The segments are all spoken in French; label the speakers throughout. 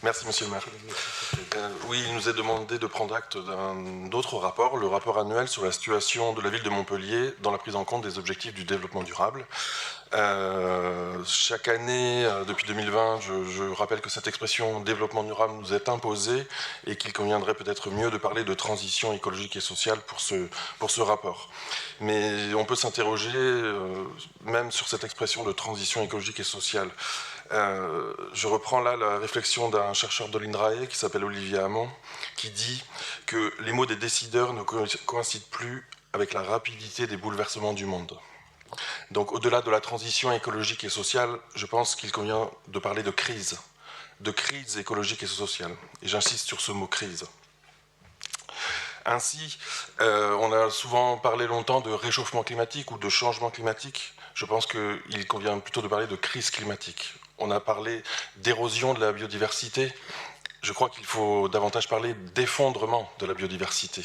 Speaker 1: Merci, monsieur le maire. Oui, il nous est demandé de prendre acte d'un autre rapport, le rapport annuel sur la situation de la ville de Montpellier dans la prise en compte des objectifs du développement durable. Chaque année, depuis 2020, je rappelle que cette expression développement durable nous est imposée et qu'il conviendrait peut-être mieux de parler de transition écologique et sociale pour ce rapport. Mais on peut s'interroger même sur cette expression de transition écologique et sociale. Je reprends là la réflexion d'un chercheur de l'INRAE qui s'appelle Olivier Hamon, qui dit que les mots des décideurs ne coïncident plus avec la rapidité des bouleversements du monde. Donc au-delà de la transition écologique et sociale, je pense qu'il convient de parler de crise écologique et sociale. Et j'insiste sur ce mot crise. Ainsi, on a souvent parlé longtemps de réchauffement climatique ou de changement climatique. Je pense qu'il convient plutôt de parler de crise climatique. On a parlé d'érosion de la biodiversité. Je crois qu'il faut davantage parler d'effondrement de la biodiversité.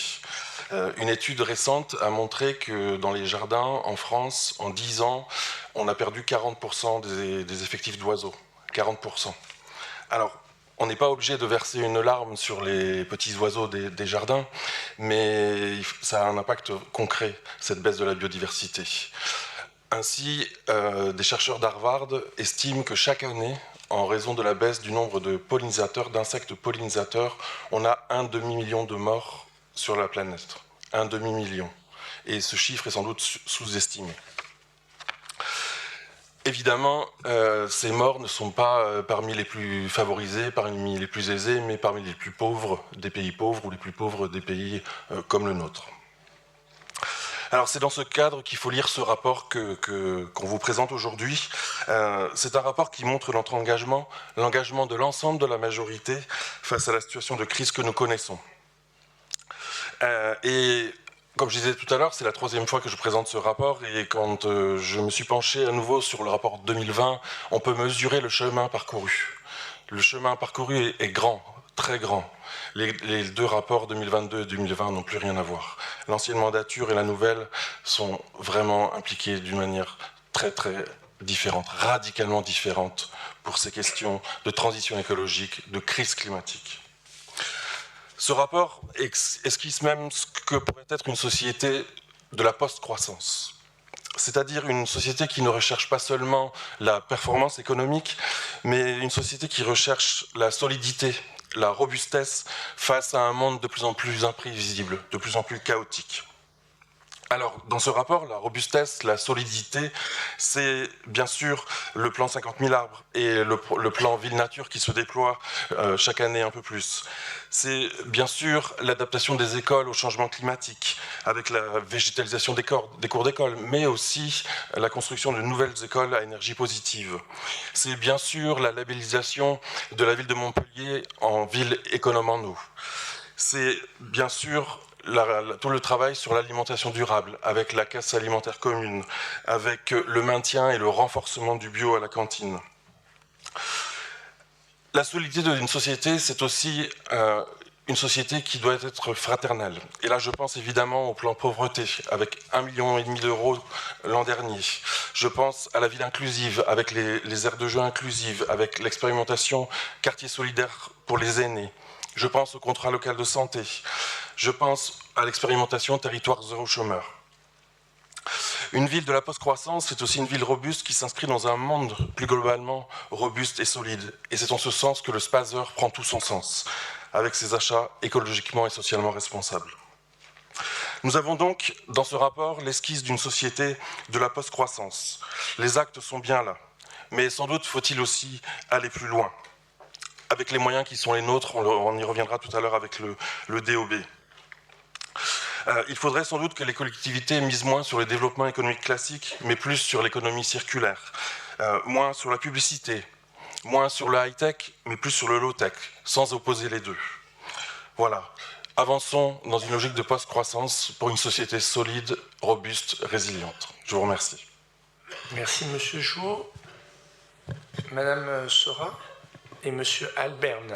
Speaker 1: Une étude récente a montré que dans les jardins, en France, en 10 ans, on a perdu 40% des effectifs d'oiseaux. 40%. Alors, on n'est pas obligé de verser une larme sur les petits oiseaux des jardins, mais ça a un impact concret, cette baisse de la biodiversité. Ainsi, des chercheurs d'Harvard estiment que chaque année, en raison de la baisse du nombre de pollinisateurs, d'insectes pollinisateurs, on a 1 demi-million de morts sur la planète. 1 demi-million. Et ce chiffre est sans doute sous-estimé. Évidemment, ces morts ne sont pas parmi les plus favorisés, parmi les plus aisés, mais parmi les plus pauvres des pays pauvres ou les plus pauvres des pays comme le nôtre. Alors c'est dans ce cadre qu'il faut lire ce rapport qu'on vous présente aujourd'hui. C'est un rapport qui montre notre engagement, l'engagement de l'ensemble de la majorité face à la situation de crise que nous connaissons. Et comme je disais tout à l'heure, c'est la 3e fois que je présente ce rapport et quand je me suis penché à nouveau sur le rapport 2020, on peut mesurer le chemin parcouru. Le chemin parcouru est grand, très grand. Les 2 rapports 2022 et 2020 n'ont plus rien à voir. L'ancienne mandature et la nouvelle sont vraiment impliquées d'une manière très très différente, radicalement différente pour ces questions de transition écologique, de crise climatique. Ce rapport esquisse même ce que pourrait être une société de la post-croissance. C'est-à-dire une société qui ne recherche pas seulement la performance économique, mais une société qui recherche la solidité, la robustesse face à un monde de plus en plus imprévisible, de plus en plus chaotique. Alors, dans ce rapport, la robustesse, la solidité, c'est bien sûr le plan 50 000 arbres et le plan Ville-Nature qui se déploie chaque année un peu plus. C'est bien sûr l'adaptation des écoles au changement climatique, avec la végétalisation des cours d'école, mais aussi la construction de nouvelles écoles à énergie positive. C'est bien sûr la labellisation de la ville de Montpellier en ville économe en eau. C'est bien sûr tout le travail sur l'alimentation durable, avec la caisse alimentaire commune, avec le maintien et le renforcement du bio à la cantine. La solidité d'une société, c'est aussi une société qui doit être fraternelle. Et là, je pense évidemment au plan pauvreté, avec 1,5 million d'euros l'an dernier. Je pense à la ville inclusive, avec les aires de jeu inclusives, avec l'expérimentation quartier solidaire pour les aînés. Je pense au contrat local de santé. Je pense à l'expérimentation territoire zéro chômeur. Une ville de la post-croissance, c'est aussi une ville robuste qui s'inscrit dans un monde plus globalement robuste et solide. Et c'est en ce sens que le Spacer prend tout son sens, avec ses achats écologiquement et socialement responsables. Nous avons donc, dans ce rapport, l'esquisse d'une société de la post-croissance. Les actes sont bien là, mais sans doute faut-il aussi aller plus loin. Avec les moyens qui sont les nôtres, on y reviendra tout à l'heure avec le DOB. Il faudrait sans doute que les collectivités misent moins sur le développement économique classique, mais plus sur l'économie circulaire, moins sur la publicité, moins sur le high-tech, mais plus sur le low-tech, sans opposer les deux. Voilà. Avançons dans une logique de post-croissance pour une société solide, robuste, résiliente. Je vous remercie.
Speaker 2: Merci, Monsieur Jouot. Madame Sora et Monsieur Alberne.